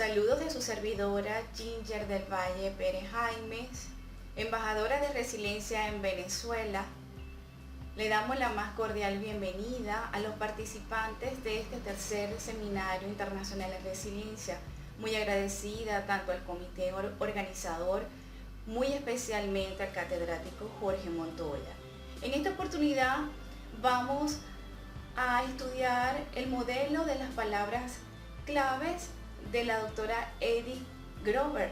Saludos de su servidora Ginger del Valle Pérez Jaimes, embajadora de Resiliencia en Venezuela. Le damos la más cordial bienvenida a los participantes de este tercer Seminario Internacional en Resiliencia. Muy agradecida tanto al comité organizador, muy especialmente al catedrático Jorge Montoya. En esta oportunidad vamos a estudiar el modelo de las palabras claves de la doctora Edith Grover.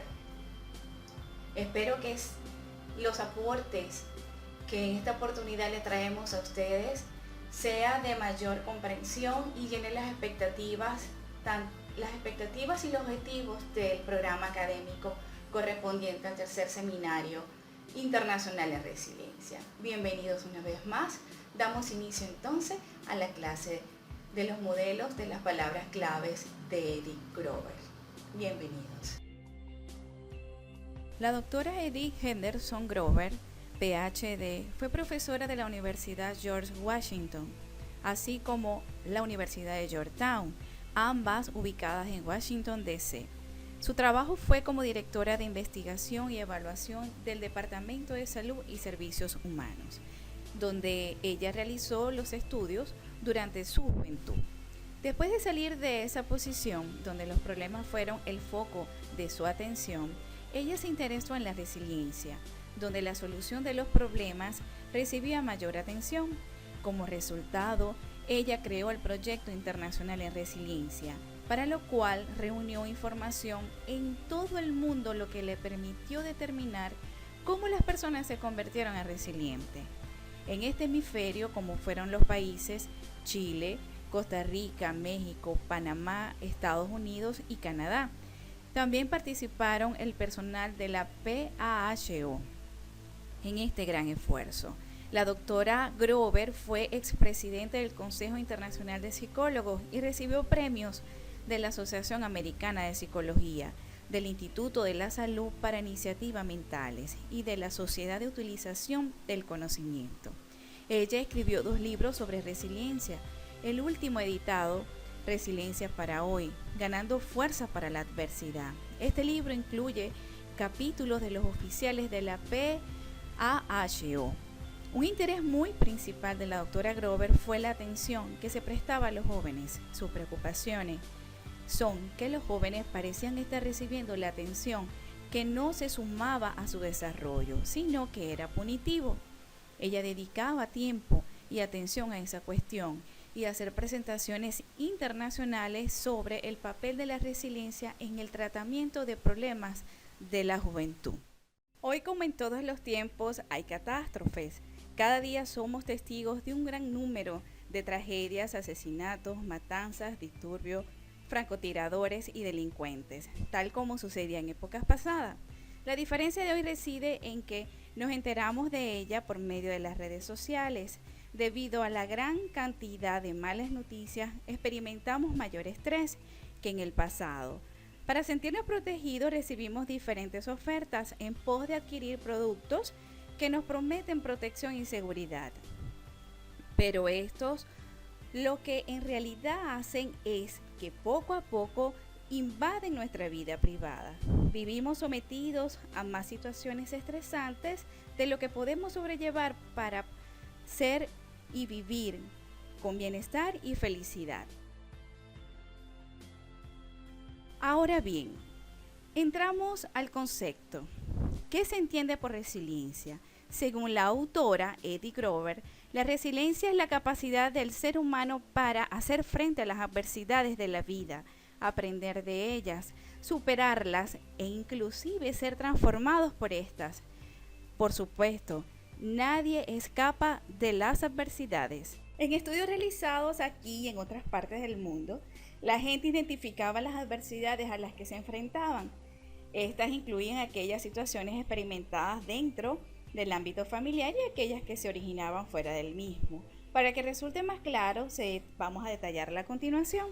Espero que los aportes que en esta oportunidad le traemos a ustedes sea de mayor comprensión y llene las expectativas y los objetivos del programa académico correspondiente al tercer Seminario Internacional en Resiliencia. Bienvenidos una vez más. Damos inicio entonces a la clase de los modelos de las palabras claves de Edith Grover. Bienvenidos. La doctora Edith Henderson Grover, PhD, fue profesora de la Universidad George Washington, así como la Universidad de Georgetown, ambas ubicadas en Washington, D.C. Su trabajo fue como directora de investigación y evaluación del Departamento de Salud y Servicios Humanos, donde ella realizó los estudios durante su juventud. Después de salir de esa posición, donde los problemas fueron el foco de su atención, ella se interesó en la resiliencia, donde la solución de los problemas recibía mayor atención. Como resultado, ella creó el Proyecto Internacional en Resiliencia, para lo cual reunió información en todo el mundo, lo que le permitió determinar cómo las personas se convirtieron en resilientes. En este hemisferio, como fueron los países Chile, Costa Rica, México, Panamá, Estados Unidos y Canadá. También participaron el personal de la PAHO en este gran esfuerzo. La doctora Grover fue expresidente del Consejo Internacional de Psicólogos y recibió premios de la Asociación Americana de Psicología, del Instituto de la Salud para Iniciativas Mentales y de la Sociedad de Utilización del Conocimiento. Ella escribió 2 libros sobre resiliencia, el último editado, Resiliencia para Hoy, ganando fuerza para la adversidad. Este libro incluye capítulos de los oficiales de la PAHO. Un interés muy principal de la doctora Grover fue la atención que se prestaba a los jóvenes. Sus preocupaciones son que los jóvenes parecían estar recibiendo la atención que no se sumaba a su desarrollo, sino que era punitivo. Ella dedicaba tiempo y atención a esa cuestión y a hacer presentaciones internacionales sobre el papel de la resiliencia en el tratamiento de problemas de la juventud. Hoy, como en todos los tiempos, hay catástrofes. Cada día somos testigos de un gran número de tragedias, asesinatos, matanzas, disturbios, francotiradores y delincuentes, tal como sucedía en épocas pasadas. La diferencia de hoy reside en que nos enteramos de ella por medio de las redes sociales. Debido a la gran cantidad de malas noticias, experimentamos mayor estrés que en el pasado. Para sentirnos protegidos, recibimos diferentes ofertas en pos de adquirir productos que nos prometen protección y seguridad. Pero estos lo que en realidad hacen es que poco a poco invaden nuestra vida privada. Vivimos sometidos a más situaciones estresantes de lo que podemos sobrellevar para ser y vivir con bienestar y felicidad. Ahora bien, entramos al concepto. ¿Qué se entiende por resiliencia? Según la autora Edith Grover, la resiliencia es la capacidad del ser humano para hacer frente a las adversidades de la vida, aprender de ellas, superarlas e inclusive ser transformados por estas. Por supuesto, nadie escapa de las adversidades. En estudios realizados aquí y en otras partes del mundo, la gente identificaba las adversidades a las que se enfrentaban. Estas incluían aquellas situaciones experimentadas dentro del ámbito familiar y aquellas que se originaban fuera del mismo. Para que resulte más claro, vamos a detallarla a continuación.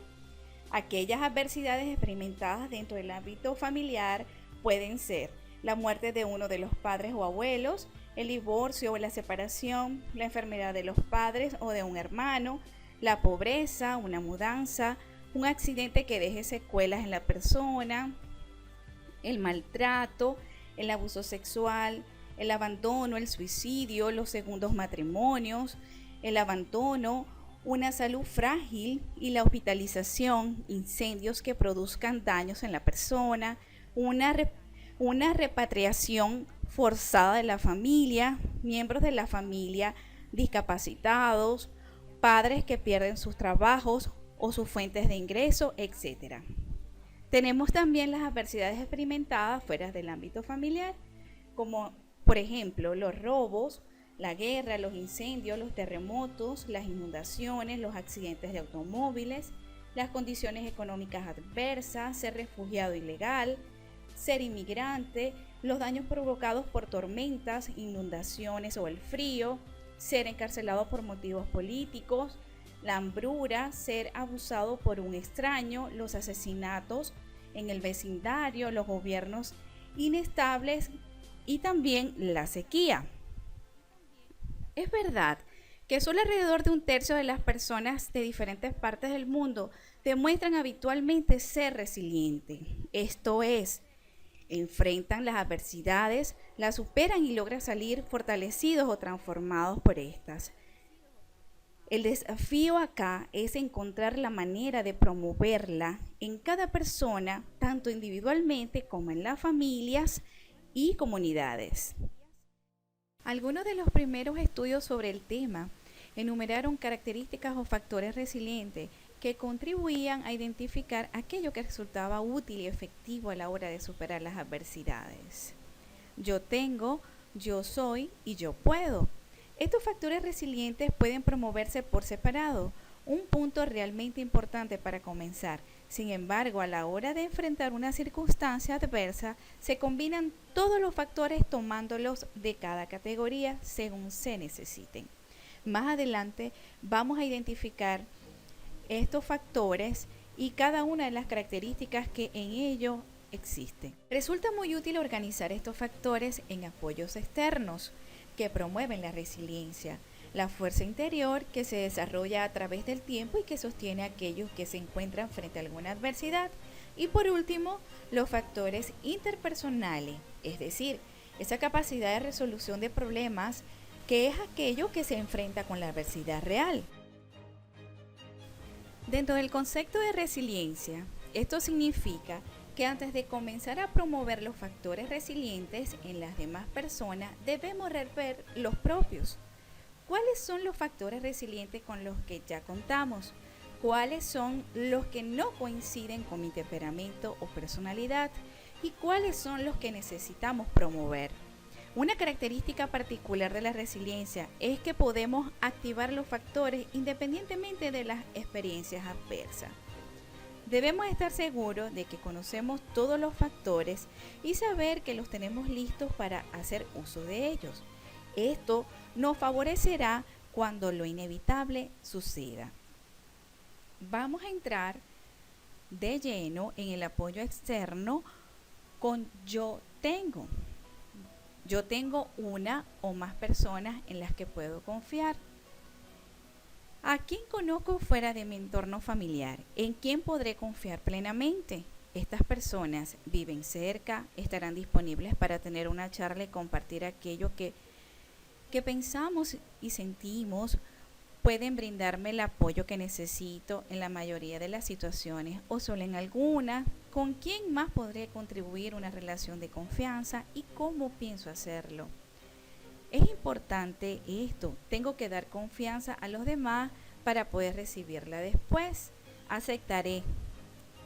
Aquellas adversidades experimentadas dentro del ámbito familiar pueden ser la muerte de uno de los padres o abuelos, el divorcio o la separación, la enfermedad de los padres o de un hermano, la pobreza, una mudanza, un accidente que deje secuelas en la persona, el maltrato, el abuso sexual, el abandono, el suicidio, los segundos matrimonios, el abandono, una salud frágil y la hospitalización, incendios que produzcan daños en la persona, una repatriación forzada de la familia, miembros de la familia discapacitados, padres que pierden sus trabajos o sus fuentes de ingreso, etc. Tenemos también las adversidades experimentadas fuera del ámbito familiar, como por ejemplo los robos, la guerra, los incendios, los terremotos, las inundaciones, los accidentes de automóviles, las condiciones económicas adversas, ser refugiado ilegal, ser inmigrante, los daños provocados por tormentas, inundaciones o el frío, ser encarcelado por motivos políticos, la hambruna, ser abusado por un extraño, los asesinatos en el vecindario, los gobiernos inestables y también la sequía. Es verdad que solo alrededor de un tercio de las personas de diferentes partes del mundo demuestran habitualmente ser resilientes. Esto es, enfrentan las adversidades, las superan y logran salir fortalecidos o transformados por estas. El desafío acá es encontrar la manera de promoverla en cada persona, tanto individualmente como en las familias y comunidades. Algunos de los primeros estudios sobre el tema enumeraron características o factores resilientes que contribuían a identificar aquello que resultaba útil y efectivo a la hora de superar las adversidades. Yo tengo, yo soy y yo puedo. Estos factores resilientes pueden promoverse por separado, un punto realmente importante para comenzar. Sin embargo, a la hora de enfrentar una circunstancia adversa, se combinan todos los factores tomándolos de cada categoría según se necesiten. Más adelante vamos a identificar estos factores y cada una de las características que en ello existen. Resulta muy útil organizar estos factores en apoyos externos que promueven la resiliencia, la fuerza interior que se desarrolla a través del tiempo y que sostiene a aquellos que se encuentran frente a alguna adversidad. Y por último, los factores interpersonales, es decir, esa capacidad de resolución de problemas que es aquello que se enfrenta con la adversidad real. Dentro del concepto de resiliencia, esto significa que antes de comenzar a promover los factores resilientes en las demás personas, debemos rever los propios. ¿Cuáles son los factores resilientes con los que ya contamos? ¿Cuáles son los que no coinciden con mi temperamento o personalidad? ¿Y cuáles son los que necesitamos promover? Una característica particular de la resiliencia es que podemos activar los factores independientemente de las experiencias adversas. Debemos estar seguros de que conocemos todos los factores y saber que los tenemos listos para hacer uso de ellos. Esto nos favorecerá cuando lo inevitable suceda. Vamos a entrar de lleno en el apoyo externo con yo tengo. Yo tengo una o más personas en las que puedo confiar. ¿A quién conozco fuera de mi entorno familiar? ¿En quién podré confiar plenamente? Estas personas viven cerca, estarán disponibles para tener una charla y compartir aquello que pensamos y sentimos, pueden brindarme el apoyo que necesito en la mayoría de las situaciones o solo en algunas. ¿Con quién más podré contribuir una relación de confianza y cómo pienso hacerlo? Es importante esto, tengo que dar confianza a los demás para poder recibirla después. Aceptaré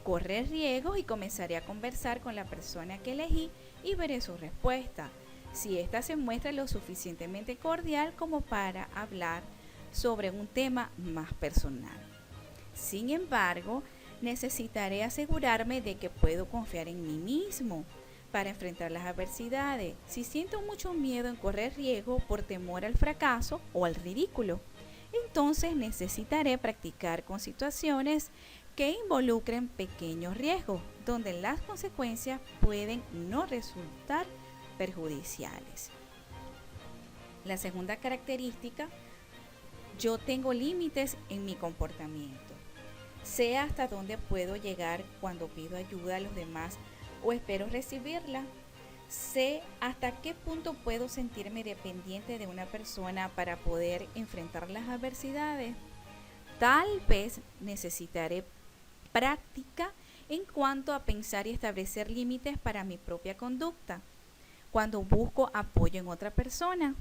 correr riesgos y comenzaré a conversar con la persona que elegí y veré su respuesta. Si ésta se muestra lo suficientemente cordial como para hablar sobre un tema más personal. Sin embargo, necesitaré asegurarme de que puedo confiar en mí mismo para enfrentar las adversidades. Si siento mucho miedo en correr riesgo por temor al fracaso o al ridículo, entonces necesitaré practicar con situaciones que involucren pequeños riesgos, donde las consecuencias pueden no resultar perjudiciales. La segunda característica, yo tengo límites en mi comportamiento. Sé hasta dónde puedo llegar cuando pido ayuda a los demás o espero recibirla. Sé hasta qué punto puedo sentirme dependiente de una persona para poder enfrentar las adversidades. Tal vez necesitaré práctica en cuanto a pensar y establecer límites para mi propia conducta cuando busco apoyo en otra persona.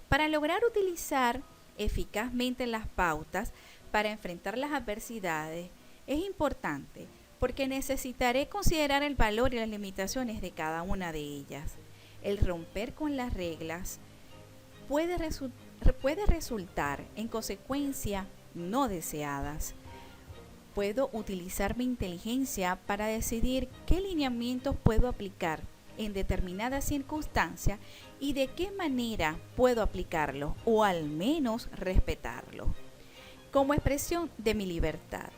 Para lograr utilizar eficazmente las pautas para enfrentar las adversidades es importante porque necesitaré considerar el valor y las limitaciones de cada una de ellas. El romper con las reglas puede resultar en consecuencias no deseadas. Puedo utilizar mi inteligencia para decidir qué lineamientos puedo aplicar en determinadas circunstancias y de qué manera puedo aplicarlos o al menos respetarlos como expresión de mi libertad.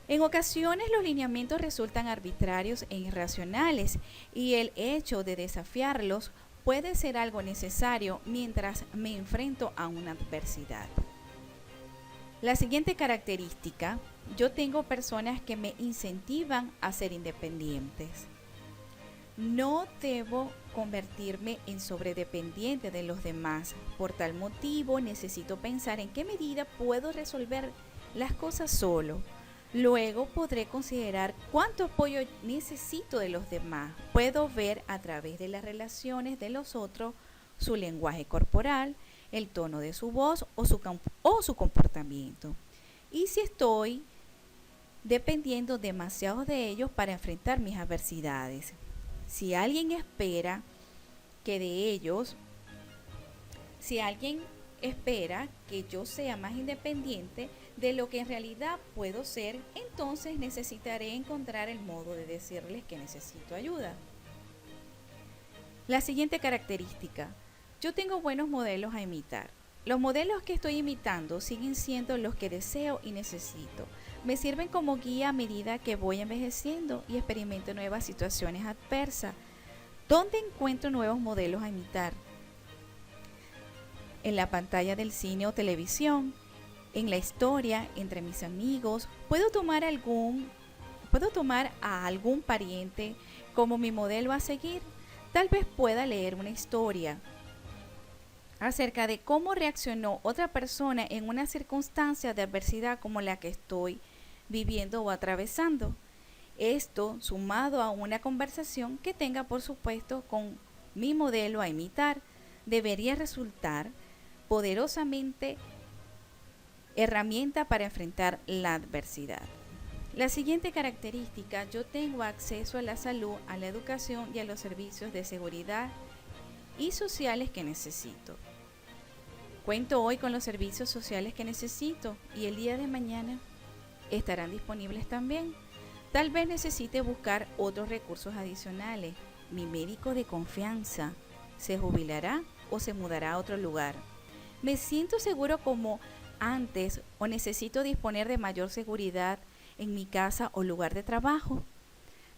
En ocasiones los lineamientos resultan arbitrarios e irracionales y el hecho de desafiarlos puede ser algo necesario mientras me enfrento a una adversidad. La siguiente característica, yo tengo personas que me incentivan a ser independientes. No debo convertirme en sobredependiente de los demás. Por tal motivo, necesito pensar en qué medida puedo resolver las cosas solo. Luego podré considerar cuánto apoyo necesito de los demás. Puedo ver a través de las relaciones de los otros su lenguaje corporal, el tono de su voz o su comportamiento. Y si estoy dependiendo demasiado de ellos para enfrentar mis adversidades. Si alguien espera que yo sea más independiente de lo que en realidad puedo ser, entonces necesitaré encontrar el modo de decirles que necesito ayuda. La siguiente característica, yo tengo buenos modelos a imitar. Los modelos que estoy imitando siguen siendo los que deseo y necesito. Me sirven como guía a medida que voy envejeciendo y experimento nuevas situaciones adversas. ¿Dónde encuentro nuevos modelos a imitar? En la pantalla del cine o televisión, en la historia, entre mis amigos. Puedo tomar a algún pariente como mi modelo a seguir. Tal vez pueda leer una historia acerca de cómo reaccionó otra persona en una circunstancia de adversidad como la que estoy viviendo o atravesando. Esto, sumado a una conversación que tenga, por supuesto, con mi modelo a imitar, debería resultar poderosamente herramienta para enfrentar la adversidad. La siguiente característica, yo tengo acceso a la salud, a la educación y a los servicios de seguridad y sociales que necesito. Cuento hoy con los servicios sociales que necesito y el día de mañana estarán disponibles también. Tal vez necesite buscar otros recursos adicionales. Mi médico de confianza se jubilará o se mudará a otro lugar. Me siento seguro como antes o necesito disponer de mayor seguridad en mi casa o lugar de trabajo.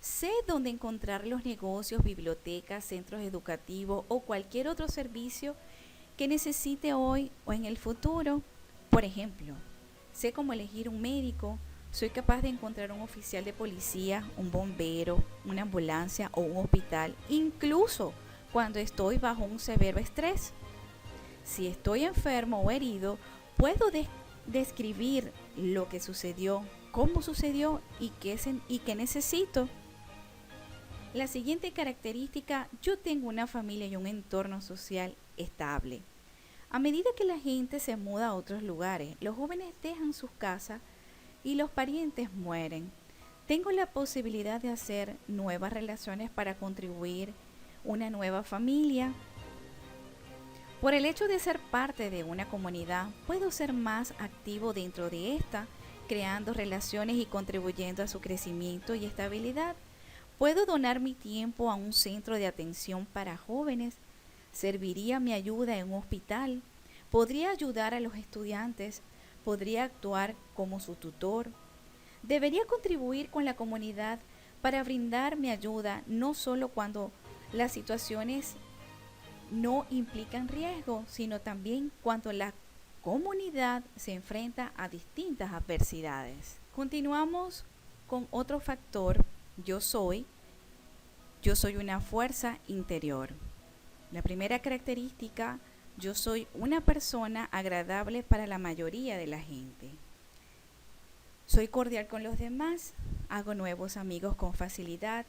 Sé dónde encontrar los negocios, bibliotecas, centros educativos o cualquier otro servicio que necesite hoy o en el futuro. Por ejemplo, sé cómo elegir un médico, soy capaz de encontrar un oficial de policía, un bombero, una ambulancia o un hospital, incluso cuando estoy bajo un severo estrés. Si estoy enfermo o herido, puedo describir lo que sucedió, cómo sucedió y qué necesito. La siguiente característica, yo tengo una familia y un entorno social estable. A medida que la gente se muda a otros lugares, los jóvenes dejan sus casas y los parientes mueren. Tengo la posibilidad de hacer nuevas relaciones para contribuir una nueva familia. Por el hecho de ser parte de una comunidad, puedo ser más activo dentro de esta, creando relaciones y contribuyendo a su crecimiento y estabilidad. Puedo donar mi tiempo a un centro de atención para jóvenes. Serviría mi ayuda en un hospital. Podría ayudar a los estudiantes. Podría actuar como su tutor. Debería contribuir con la comunidad para brindar mi ayuda, no solo cuando las situaciones no implican riesgo, sino también cuando comunidad se enfrenta a distintas adversidades. Continuamos con otro factor, yo soy una fuerza interior. La primera característica, yo soy una persona agradable para la mayoría de la gente. Soy cordial con los demás, hago nuevos amigos con facilidad,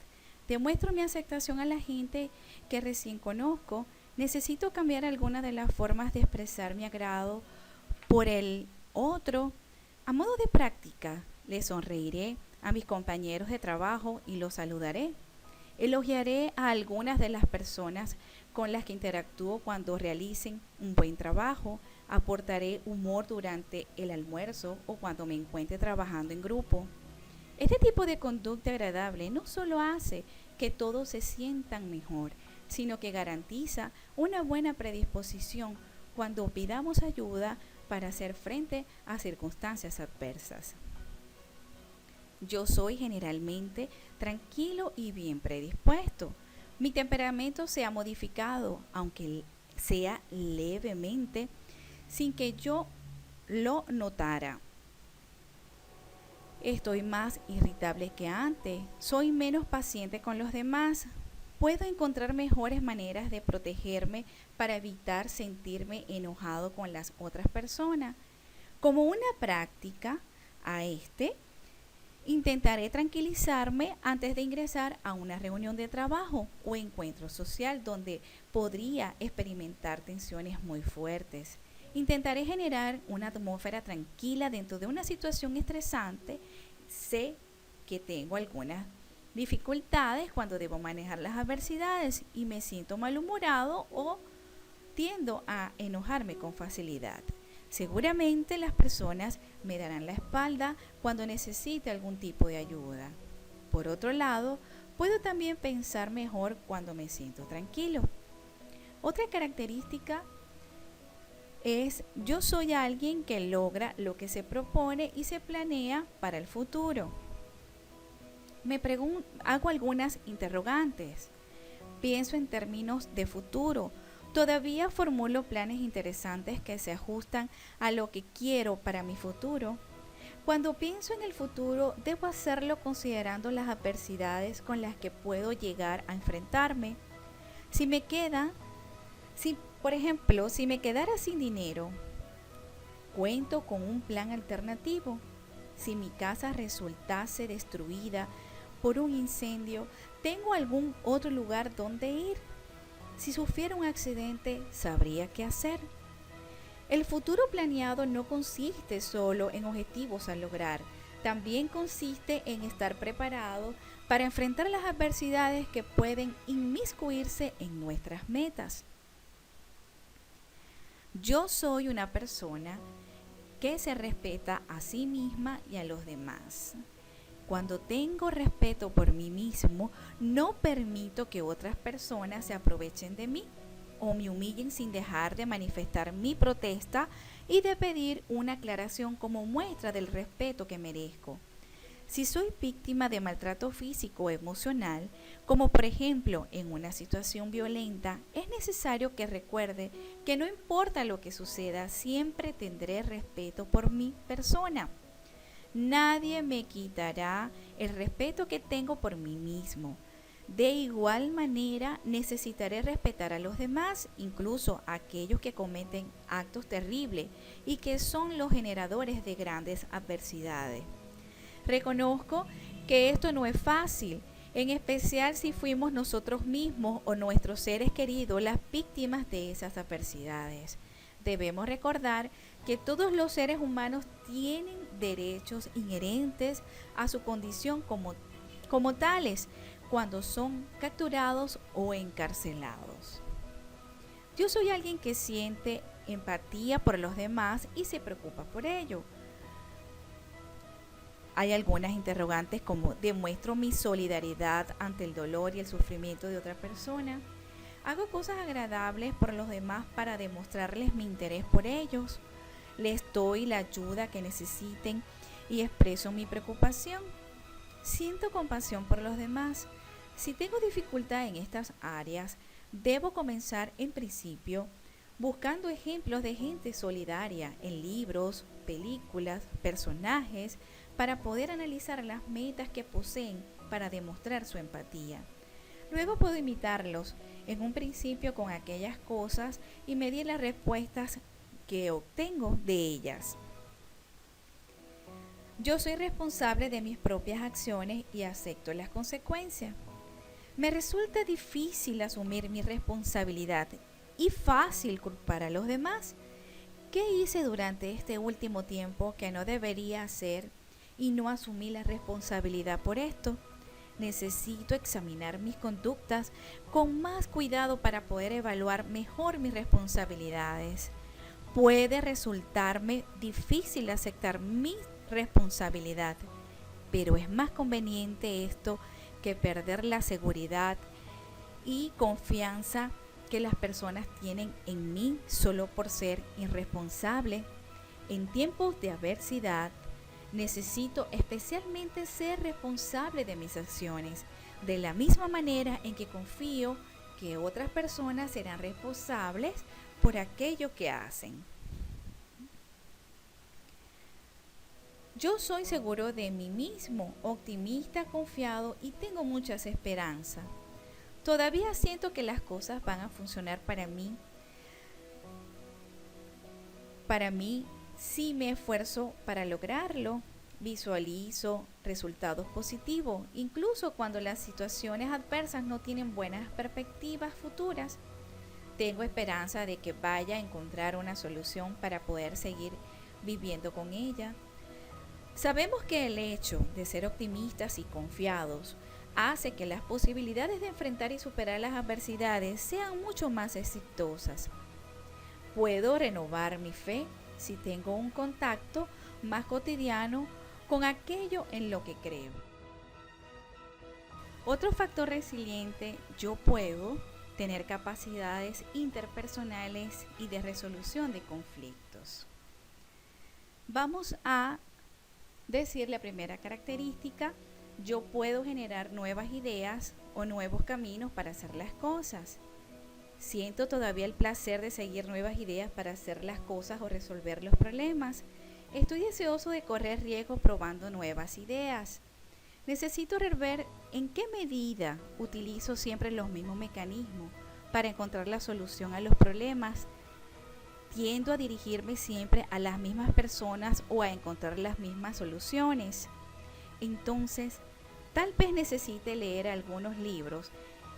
demuestro mi aceptación a la gente que recién conozco, necesito cambiar algunas de las formas de expresar mi agrado por el otro. A modo de práctica, le sonreiré a mis compañeros de trabajo y los saludaré. Elogiaré a algunas de las personas con las que interactúo cuando realicen un buen trabajo. Aportaré humor durante el almuerzo o cuando me encuentre trabajando en grupo. Este tipo de conducta agradable no solo hace que todos se sientan mejor, sino que garantiza una buena predisposición cuando pidamos ayuda para hacer frente a circunstancias adversas. Yo soy generalmente tranquilo y bien predispuesto. Mi temperamento se ha modificado, aunque sea levemente, sin que yo lo notara. Estoy más irritable que antes, soy menos paciente con los demás. Puedo encontrar mejores maneras de protegerme para evitar sentirme enojado con las otras personas. Como una práctica a intentaré tranquilizarme antes de ingresar a una reunión de trabajo o encuentro social donde podría experimentar tensiones muy fuertes. Intentaré generar una atmósfera tranquila dentro de una situación estresante. Sé que tengo algunas dificultades cuando debo manejar las adversidades y me siento malhumorado o tiendo a enojarme con facilidad. Seguramente las personas me darán la espalda cuando necesite algún tipo de ayuda. Por otro lado, puedo también pensar mejor cuando me siento tranquilo. Otra característica es yo soy alguien que logra lo que se propone y se planea para el futuro. Hago algunas interrogantes. Pienso en términos de futuro. Todavía formulo planes interesantes que se ajustan a lo que quiero para mi futuro. Cuando pienso en el futuro, debo hacerlo considerando las adversidades con las que puedo llegar a enfrentarme. Por ejemplo, si me quedara sin dinero, cuento con un plan alternativo. Si mi casa resultase destruida por un incendio, tengo algún otro lugar donde ir. Si sufriera un accidente, sabría qué hacer. El futuro planeado no consiste solo en objetivos a lograr, también consiste en estar preparado para enfrentar las adversidades que pueden inmiscuirse en nuestras metas. Yo soy una persona que se respeta a sí misma y a los demás. Cuando tengo respeto por mí mismo, no permito que otras personas se aprovechen de mí o me humillen sin dejar de manifestar mi protesta y de pedir una aclaración como muestra del respeto que merezco. Si soy víctima de maltrato físico o emocional, como por ejemplo en una situación violenta, es necesario que recuerde que no importa lo que suceda, siempre tendré respeto por mi persona. Nadie me quitará el respeto que tengo por mí mismo. De igual manera, necesitaré respetar a los demás, incluso a aquellos que cometen actos terribles y que son los generadores de grandes adversidades. Reconozco que esto no es fácil, en especial si fuimos nosotros mismos o nuestros seres queridos las víctimas de esas adversidades. Debemos recordar que todos los seres humanos tienen derechos inherentes a su condición como tales cuando son capturados o encarcelados. Yo soy alguien que siente empatía por los demás y se preocupa por ello. Hay algunas interrogantes como ¿demuestro mi solidaridad ante el dolor y el sufrimiento de otra persona? ¿Hago cosas agradables por los demás para demostrarles mi interés por ellos? ¿Les doy la ayuda que necesiten y expreso mi preocupación? ¿Siento compasión por los demás? Si tengo dificultad en estas áreas, debo comenzar en principio buscando ejemplos de gente solidaria en libros, películas, personajes, para poder analizar las metas que poseen para demostrar su empatía. Luego puedo imitarlos en un principio con aquellas cosas y medir las respuestas que obtengo de ellas. Yo soy responsable de mis propias acciones y acepto las consecuencias. Me resulta difícil asumir mi responsabilidad y fácil culpar a los demás. ¿Qué hice durante este último tiempo que no debería hacer y no asumí la responsabilidad por esto? Necesito examinar mis conductas con más cuidado para poder evaluar mejor mis responsabilidades. Puede resultarme difícil aceptar mi responsabilidad, pero es más conveniente esto que perder la seguridad y confianza que las personas tienen en mí solo por ser irresponsable. En tiempos de adversidad, necesito especialmente ser responsable de mis acciones, de la misma manera en que confío que otras personas serán responsables por aquello que hacen. Yo soy seguro de mí mismo, optimista, confiado y tengo muchas esperanzas. Todavía siento que las cosas van a funcionar para mí. Si me esfuerzo para lograrlo, visualizo resultados positivos, incluso cuando las situaciones adversas no tienen buenas perspectivas futuras. Tengo esperanza de que vaya a encontrar una solución para poder seguir viviendo con ella. Sabemos que el hecho de ser optimistas y confiados hace que las posibilidades de enfrentar y superar las adversidades sean mucho más exitosas. Puedo renovar mi fe si tengo un contacto más cotidiano con aquello en lo que creo. Otro factor resiliente, yo puedo tener capacidades interpersonales y de resolución de conflictos. Vamos a decir la primera característica: yo puedo generar nuevas ideas o nuevos caminos para hacer las cosas. Siento todavía el placer de seguir nuevas ideas para hacer las cosas o resolver los problemas. Estoy deseoso de correr riesgos probando nuevas ideas. Necesito ver en qué medida utilizo siempre los mismos mecanismos para encontrar la solución a los problemas. Tiendo a dirigirme siempre a las mismas personas o a encontrar las mismas soluciones. Entonces, tal vez necesite leer algunos libros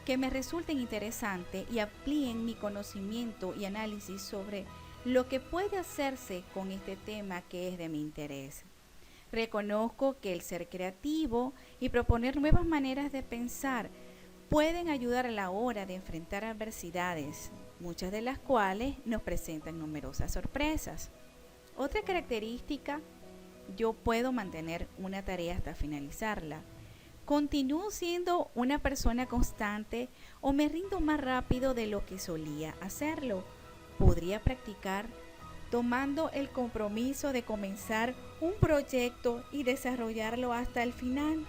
que me resulten interesantes y amplíen mi conocimiento y análisis sobre lo que puede hacerse con este tema que es de mi interés. Reconozco que el ser creativo y proponer nuevas maneras de pensar pueden ayudar a la hora de enfrentar adversidades, muchas de las cuales nos presentan numerosas sorpresas. Otra característica: yo puedo mantener una tarea hasta finalizarla. ¿Continúo siendo una persona constante o me rindo más rápido de lo que solía hacerlo? Podría practicar tomando el compromiso de comenzar un proyecto y desarrollarlo hasta el final,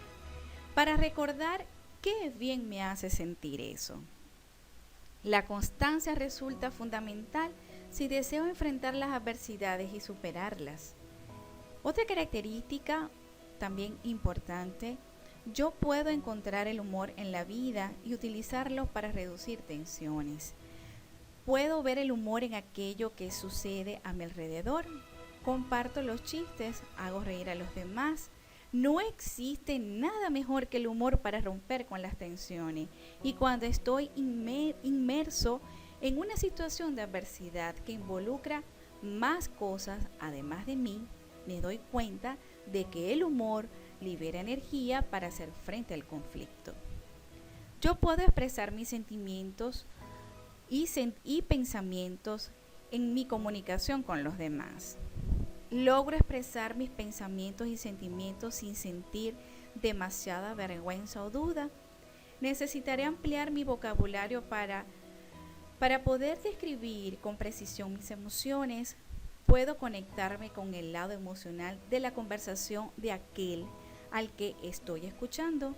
para recordar qué bien me hace sentir eso. La constancia resulta fundamental si deseo enfrentar las adversidades y superarlas. Otra característica también importante: yo puedo encontrar el humor en la vida y utilizarlo para reducir tensiones. Puedo ver el humor en aquello que sucede a mi alrededor. Comparto los chistes, hago reír a los demás. No existe nada mejor que el humor para romper con las tensiones. Y cuando estoy inmerso en una situación de adversidad que involucra más cosas además de mí, me doy cuenta de que el humor libera energía para hacer frente al conflicto. Yo puedo expresar mis sentimientos y pensamientos en mi comunicación con los demás. Logro expresar mis pensamientos y sentimientos sin sentir demasiada vergüenza o duda. Necesitaré ampliar mi vocabulario para poder describir con precisión mis emociones. Puedo conectarme con el lado emocional de la conversación de aquel al que estoy escuchando.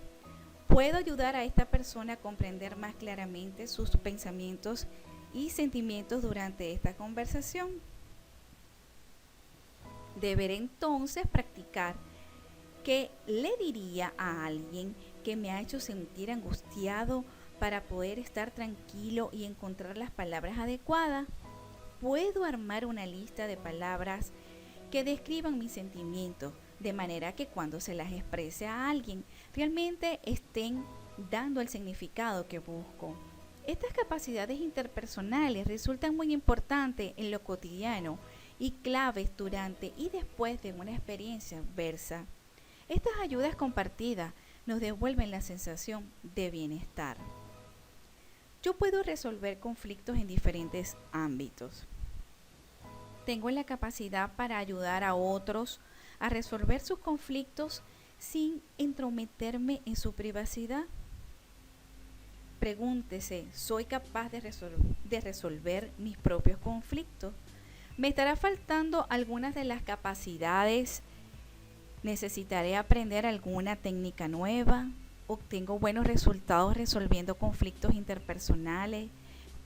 Puedo ayudar a esta persona a comprender más claramente sus pensamientos y sentimientos durante esta conversación. Deberé entonces practicar qué le diría a alguien que me ha hecho sentir angustiado para poder estar tranquilo y encontrar las palabras adecuadas. Puedo armar una lista de palabras que describan mis sentimientos, de manera que cuando se las exprese a alguien, realmente estén dando el significado que busco. Estas capacidades interpersonales resultan muy importantes en lo cotidiano y claves durante y después de una experiencia adversa. Estas ayudas compartidas nos devuelven la sensación de bienestar. Yo puedo resolver conflictos en diferentes ámbitos. Tengo la capacidad para ayudar a otros a resolver sus conflictos sin entrometerme en su privacidad. Pregúntese, ¿soy capaz de resolver mis propios conflictos? ¿Me estará faltando algunas de las capacidades? ¿Necesitaré aprender alguna técnica nueva? ¿Obtengo buenos resultados resolviendo conflictos interpersonales?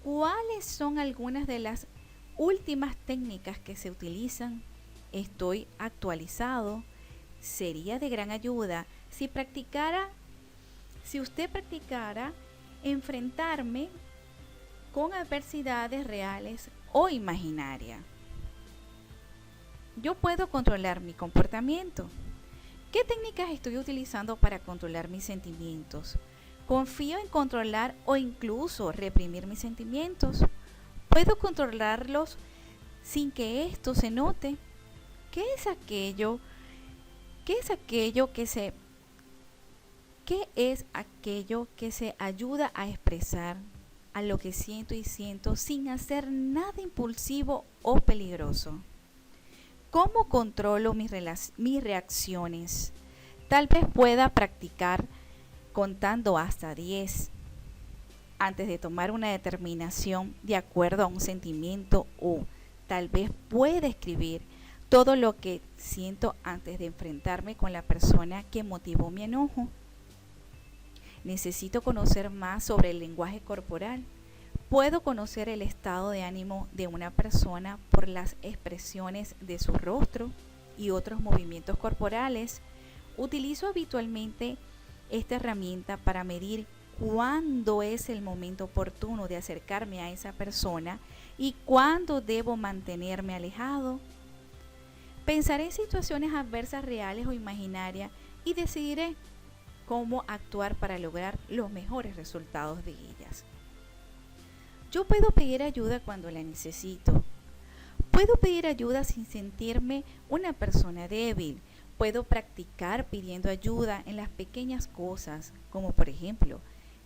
¿Cuáles son algunas de las últimas técnicas que se utilizan? ¿Estoy actualizado? Sería de gran ayuda si usted practicara enfrentarme con adversidades reales o imaginarias. Yo puedo controlar mi comportamiento. ¿Qué técnicas estoy utilizando para controlar mis sentimientos? ¿Confío en controlar o incluso reprimir mis sentimientos? ¿Puedo controlarlos sin que esto se note? ¿Qué es aquello que se ayuda a expresar a lo que siento y siento sin hacer nada impulsivo o peligroso? ¿Cómo controlo mis reacciones? Tal vez pueda practicar contando hasta 10 antes de tomar una determinación de acuerdo a un sentimiento, o tal vez pueda escribir todo lo que siento antes de enfrentarme con la persona que motivó mi enojo. Necesito conocer más sobre el lenguaje corporal. Puedo conocer el estado de ánimo de una persona por las expresiones de su rostro y otros movimientos corporales. Utilizo habitualmente esta herramienta para medir cuándo es el momento oportuno de acercarme a esa persona y cuándo debo mantenerme alejado. Pensaré en situaciones adversas reales o imaginarias y decidiré cómo actuar para lograr los mejores resultados de ellas. Yo puedo pedir ayuda cuando la necesito. Puedo pedir ayuda sin sentirme una persona débil. Puedo practicar pidiendo ayuda en las pequeñas cosas, como por ejemplo,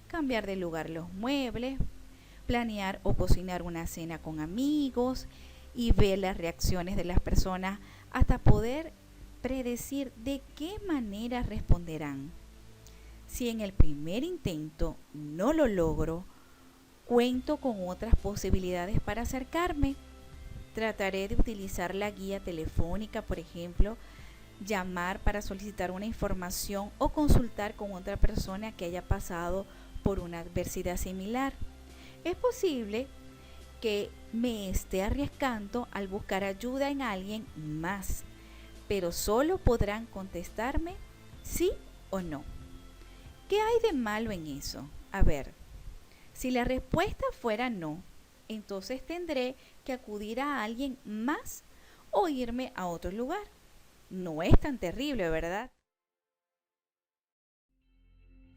cambiar de lugar los muebles, planear o cocinar una cena con amigos y ver las reacciones de las personas hasta poder predecir de qué manera responderán. Si en el primer intento no lo logro, cuento con otras posibilidades para acercarme. Trataré de utilizar la guía telefónica, por ejemplo, llamar para solicitar una información o consultar con otra persona que haya pasado por una adversidad similar. Es posible que me esté arriesgando al buscar ayuda en alguien más, pero solo podrán contestarme sí o no. ¿Qué hay de malo en eso? A ver, si la respuesta fuera no, entonces tendré que acudir a alguien más o irme a otro lugar. No es tan terrible, ¿verdad?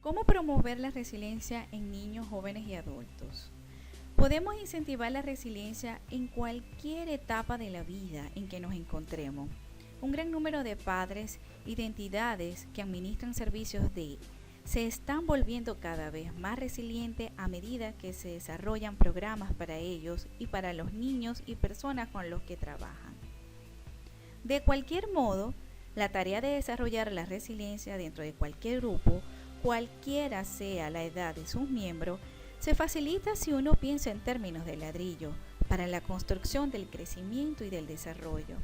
¿Cómo promover la resiliencia en niños, jóvenes y adultos? Podemos incentivar la resiliencia en cualquier etapa de la vida en que nos encontremos. Un gran número de padres y de entidades que administran servicios se están volviendo cada vez más resilientes a medida que se desarrollan programas para ellos y para los niños y personas con los que trabajan. De cualquier modo, la tarea de desarrollar la resiliencia dentro de cualquier grupo, cualquiera sea la edad de sus miembros, se facilita si uno piensa en términos de ladrillo para la construcción del crecimiento y del desarrollo.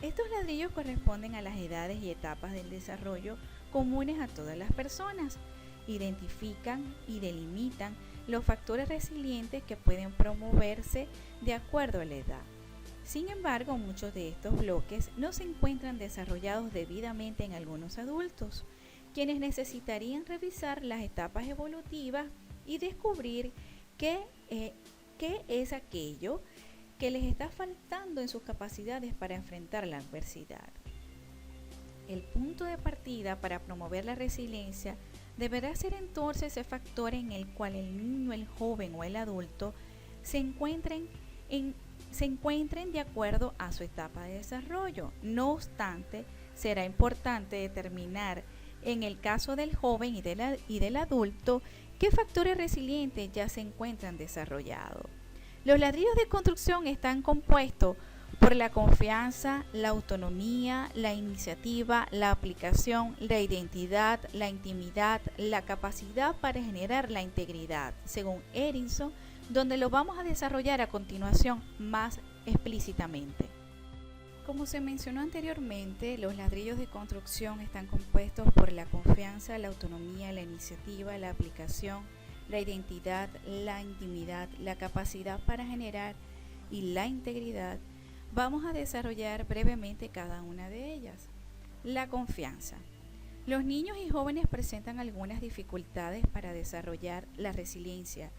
Estos ladrillos corresponden a las edades y etapas del desarrollo comunes a todas las personas. Identifican y delimitan los factores resilientes que pueden promoverse de acuerdo a la edad. Sin embargo, muchos de estos bloques no se encuentran desarrollados debidamente en algunos adultos, quienes necesitarían revisar las etapas evolutivas y descubrir qué es aquello que les está faltando en sus capacidades para enfrentar la adversidad. El punto de partida para promover la resiliencia deberá ser entonces ese factor en el cual el niño, el joven o el adulto se encuentren de acuerdo a su etapa de desarrollo. No obstante, será importante determinar en el caso del joven y del adulto qué factores resilientes ya se encuentran desarrollados. Los ladrillos de construcción están compuestos por la confianza, la autonomía, la iniciativa, la aplicación, la identidad, la intimidad, la capacidad para generar la integridad, según Erickson, donde lo vamos a desarrollar a continuación más explícitamente. Como se mencionó anteriormente, los ladrillos de construcción están compuestos por la confianza, la autonomía, la iniciativa, la aplicación, la identidad, la intimidad, la capacidad para generar y la integridad. Vamos a desarrollar brevemente cada una de ellas. La confianza. Los niños y jóvenes presentan algunas dificultades para desarrollar la resiliencia,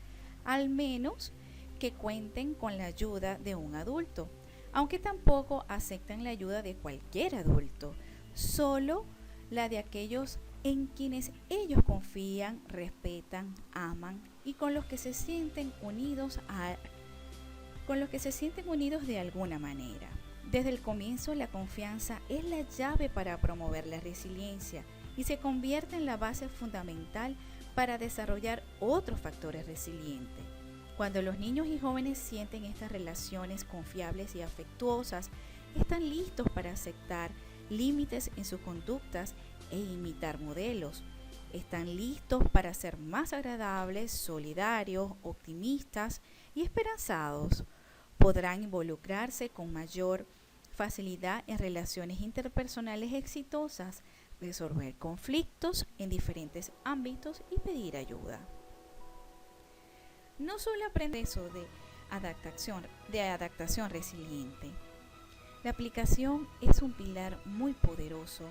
al menos que cuenten con la ayuda de un adulto, aunque tampoco aceptan la ayuda de cualquier adulto, solo la de aquellos en quienes ellos confían, respetan, aman y con los que se sienten unidos de alguna manera. Desde el comienzo, la confianza es la llave para promover la resiliencia y se convierte en la base fundamental para desarrollar otros factores resilientes. Cuando los niños y jóvenes sienten estas relaciones confiables y afectuosas, están listos para aceptar límites en sus conductas e imitar modelos. Están listos para ser más agradables, solidarios, optimistas y esperanzados. Podrán involucrarse con mayor facilidad en relaciones interpersonales exitosas, resolver conflictos en diferentes ámbitos y pedir ayuda. No solo aprende eso de adaptación resiliente. La aplicación es un pilar muy poderoso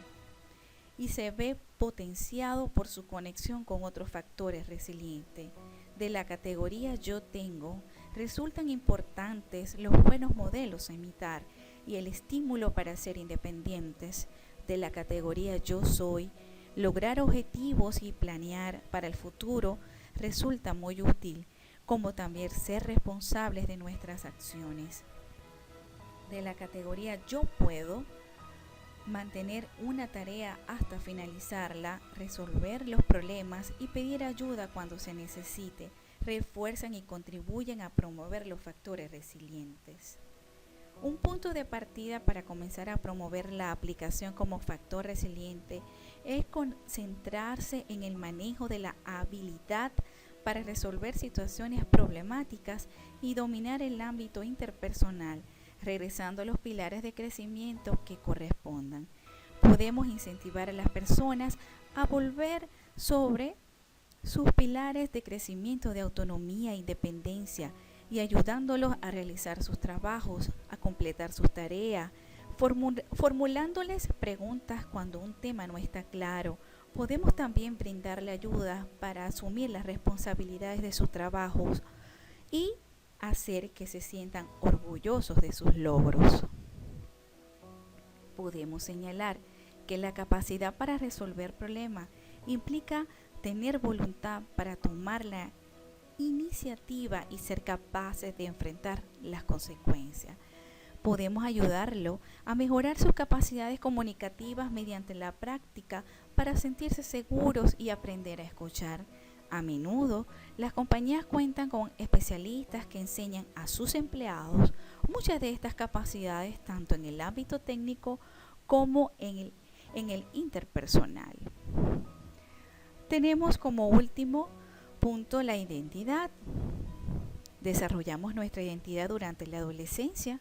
y se ve potenciado por su conexión con otros factores resilientes. De la categoría yo tengo, resultan importantes los buenos modelos a imitar y el estímulo para ser independientes. De la categoría yo soy, lograr objetivos y planear para el futuro resulta muy útil, como también ser responsables de nuestras acciones. De la categoría yo puedo, mantener una tarea hasta finalizarla, resolver los problemas y pedir ayuda cuando se necesite, refuerzan y contribuyen a promover los factores resilientes. Un punto de partida para comenzar a promover la aplicación como factor resiliente es concentrarse en el manejo de la habilidad para resolver situaciones problemáticas y dominar el ámbito interpersonal, regresando a los pilares de crecimiento que correspondan. Podemos incentivar a las personas a volver sobre sus pilares de crecimiento de autonomía e independencia y ayudándolos a realizar sus trabajos, a completar sus tareas, formulándoles preguntas cuando un tema no está claro. Podemos también brindarle ayuda para asumir las responsabilidades de sus trabajos y hacer que se sientan orgullosos de sus logros. Podemos señalar que la capacidad para resolver problemas implica tener voluntad para tomar la iniciativa y ser capaces de enfrentar las consecuencias. Podemos ayudarlo a mejorar sus capacidades comunicativas mediante la práctica para sentirse seguros y aprender a escuchar. A menudo, las compañías cuentan con especialistas que enseñan a sus empleados muchas de estas capacidades tanto en el ámbito técnico como en el interpersonal. Tenemos como último punto la identidad. Desarrollamos nuestra identidad durante la adolescencia.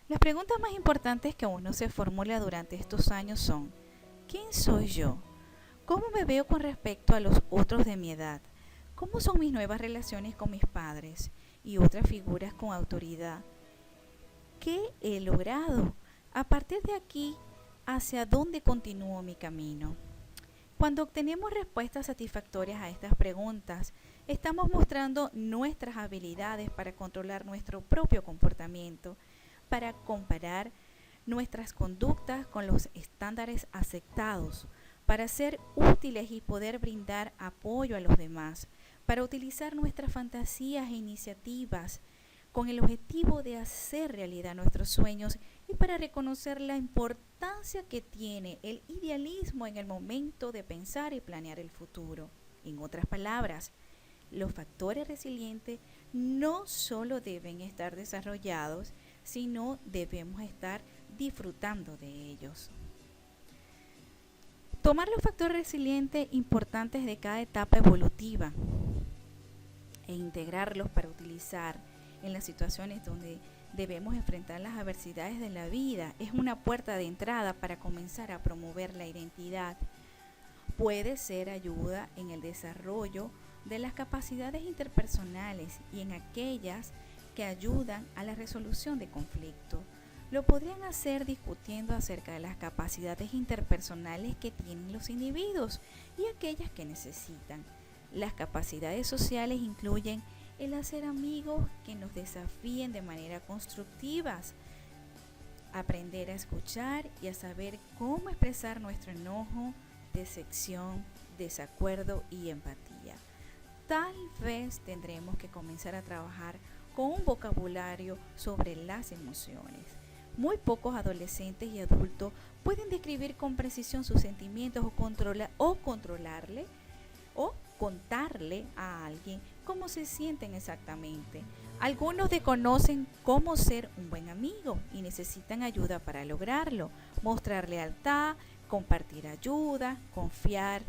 Las preguntas más importantes que uno se formula durante estos años son: ¿quién soy yo? ¿Cómo me veo con respecto a los otros de mi edad? ¿Cómo son mis nuevas relaciones con mis padres y otras figuras con autoridad? ¿Qué he logrado? A partir de aquí, ¿hacia dónde continúo mi camino? Cuando obtenemos respuestas satisfactorias a estas preguntas, estamos mostrando nuestras habilidades para controlar nuestro propio comportamiento, para comparar nuestras conductas con los estándares aceptados, para ser útiles y poder brindar apoyo a los demás, para utilizar nuestras fantasías e iniciativas con el objetivo de hacer realidad nuestros sueños y para reconocer la importancia que tiene el idealismo en el momento de pensar y planear el futuro. En otras palabras, los factores resilientes no solo deben estar desarrollados, sino debemos estar disfrutando de ellos. Tomar los factores resilientes importantes de cada etapa evolutiva e integrarlos para utilizar en las situaciones donde debemos enfrentar las adversidades de la vida es una puerta de entrada para comenzar a promover la identidad. Puede ser ayuda en el desarrollo de las capacidades interpersonales y en aquellas que ayudan a la resolución de conflictos. Lo podrían hacer discutiendo acerca de las capacidades interpersonales que tienen los individuos y aquellas que necesitan. Las capacidades sociales incluyen el hacer amigos que nos desafíen de manera constructiva, aprender a escuchar y a saber cómo expresar nuestro enojo, decepción, desacuerdo y empatía. Tal vez tendremos que comenzar a trabajar con un vocabulario sobre las emociones. Muy pocos adolescentes y adultos pueden describir con precisión sus sentimientos o controlarle o contarle a alguien cómo se sienten exactamente. Algunos desconocen cómo ser un buen amigo y necesitan ayuda para lograrlo, mostrar lealtad, compartir ayuda, confiar.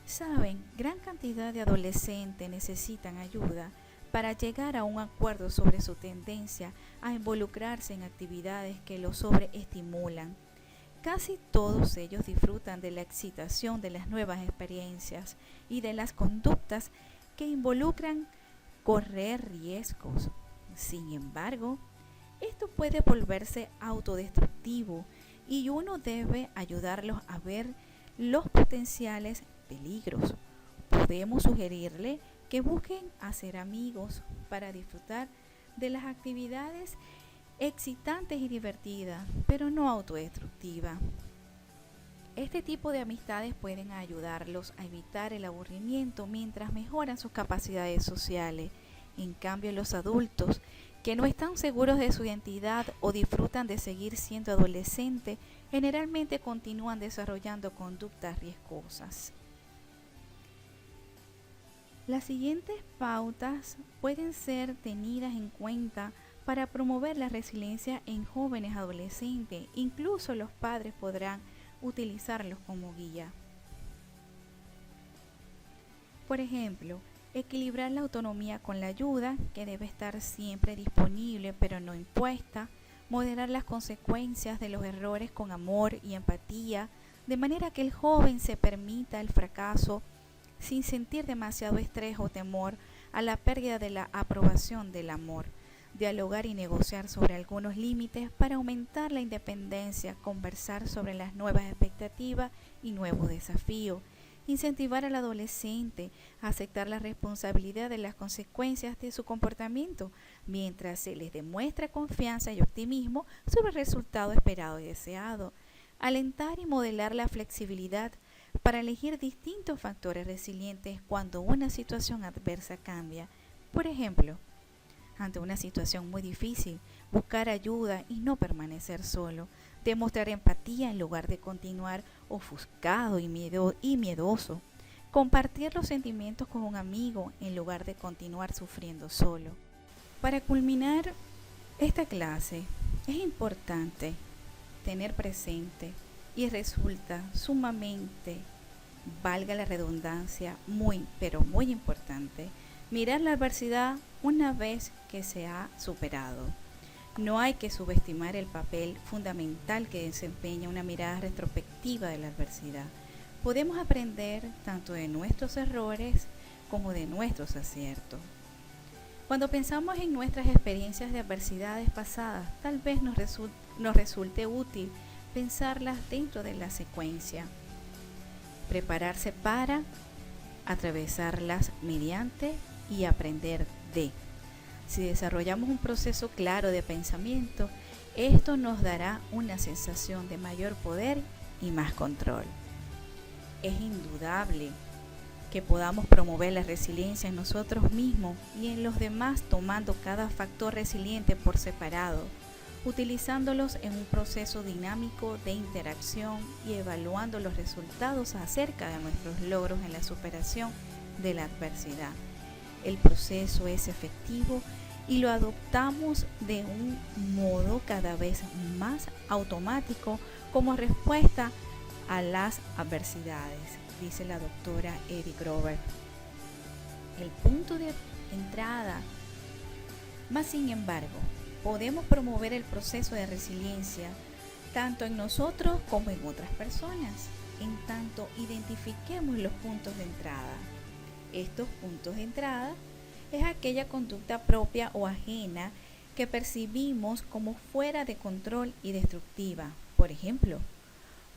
Saben, gran cantidad de adolescentes necesitan ayuda para llegar a un acuerdo sobre su tendencia a involucrarse en actividades que los sobreestimulan. Casi todos ellos disfrutan de la excitación de las nuevas experiencias y de las conductas que involucran correr riesgos. Sin embargo, esto puede volverse autodestructivo y uno debe ayudarlos a ver los potenciales peligros. Podemos sugerirle que busquen hacer amigos para disfrutar de las actividades excitantes y divertidas, pero no autodestructivas. Este tipo de amistades pueden ayudarlos a evitar el aburrimiento mientras mejoran sus capacidades sociales. En cambio, los adultos que no están seguros de su identidad o disfrutan de seguir siendo adolescentes, generalmente continúan desarrollando conductas riesgosas. Las siguientes pautas pueden ser tenidas en cuenta para promover la resiliencia en jóvenes adolescentes. Incluso los padres podrán utilizarlos como guía. Por ejemplo, equilibrar la autonomía con la ayuda, que debe estar siempre disponible pero no impuesta. Moderar las consecuencias de los errores con amor y empatía, de manera que el joven se permita el fracaso sin sentir demasiado estrés o temor a la pérdida de la aprobación del amor. Dialogar y negociar sobre algunos límites para aumentar la independencia, conversar sobre las nuevas expectativas y nuevos desafíos. Incentivar al adolescente a aceptar la responsabilidad de las consecuencias de su comportamiento, mientras se les demuestra confianza y optimismo sobre el resultado esperado y deseado. Alentar y modelar la flexibilidad para elegir distintos factores resilientes cuando una situación adversa cambia. Por ejemplo, ante una situación muy difícil, buscar ayuda y no permanecer solo. Demostrar empatía en lugar de continuar ofuscado y miedoso. Compartir los sentimientos con un amigo en lugar de continuar sufriendo solo. Para culminar esta clase, es importante tener presente y resulta sumamente, valga la redundancia, muy importante, mirar la adversidad una vez que se ha superado. No hay que subestimar el papel fundamental que desempeña una mirada retrospectiva de la adversidad. Podemos aprender tanto de nuestros errores como de nuestros aciertos. Cuando pensamos en nuestras experiencias de adversidades pasadas, tal vez nos resulte útil pensarlas dentro de la secuencia. Prepararse para, atravesarlas mediante y aprender de. Si desarrollamos un proceso claro de pensamiento, esto nos dará una sensación de mayor poder y más control. Es indudable que podamos promover la resiliencia en nosotros mismos y en los demás, tomando cada factor resiliente por separado, utilizándolos en un proceso dinámico de interacción y evaluando los resultados acerca de nuestros logros en la superación de la adversidad. El proceso es efectivo y lo adoptamos de un modo cada vez más automático como respuesta a las adversidades, dice la doctora Edith Grover. El punto de entrada, más sin embargo, podemos promover el proceso de resiliencia tanto en nosotros como en otras personas, en tanto identifiquemos los puntos de entrada. Estos puntos de entrada es aquella conducta propia o ajena que percibimos como fuera de control y destructiva. Por ejemplo,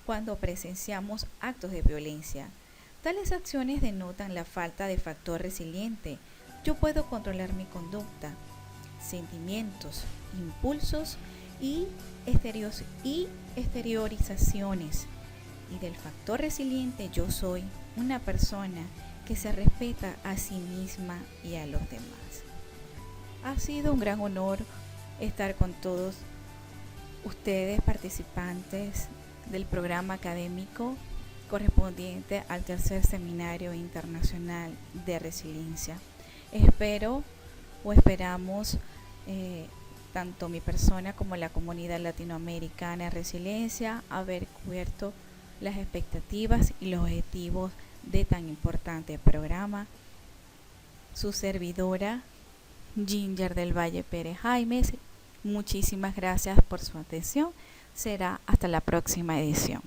cuando presenciamos actos de violencia, tales acciones denotan la falta de factor resiliente. Yo puedo controlar mi conducta, sentimientos, impulsos y exteriorizaciones. Y del factor resiliente yo soy una persona que se respeta a sí misma y a los demás. Ha sido un gran honor estar con todos ustedes, participantes del programa académico correspondiente al tercer Seminario Internacional de Resiliencia. Esperamos tanto mi persona como la comunidad latinoamericana de resiliencia haber cubierto las expectativas y los objetivos de tan importante programa. Su servidora Ginger del Valle Pérez Jaimes, muchísimas gracias por su atención. Será hasta la próxima edición.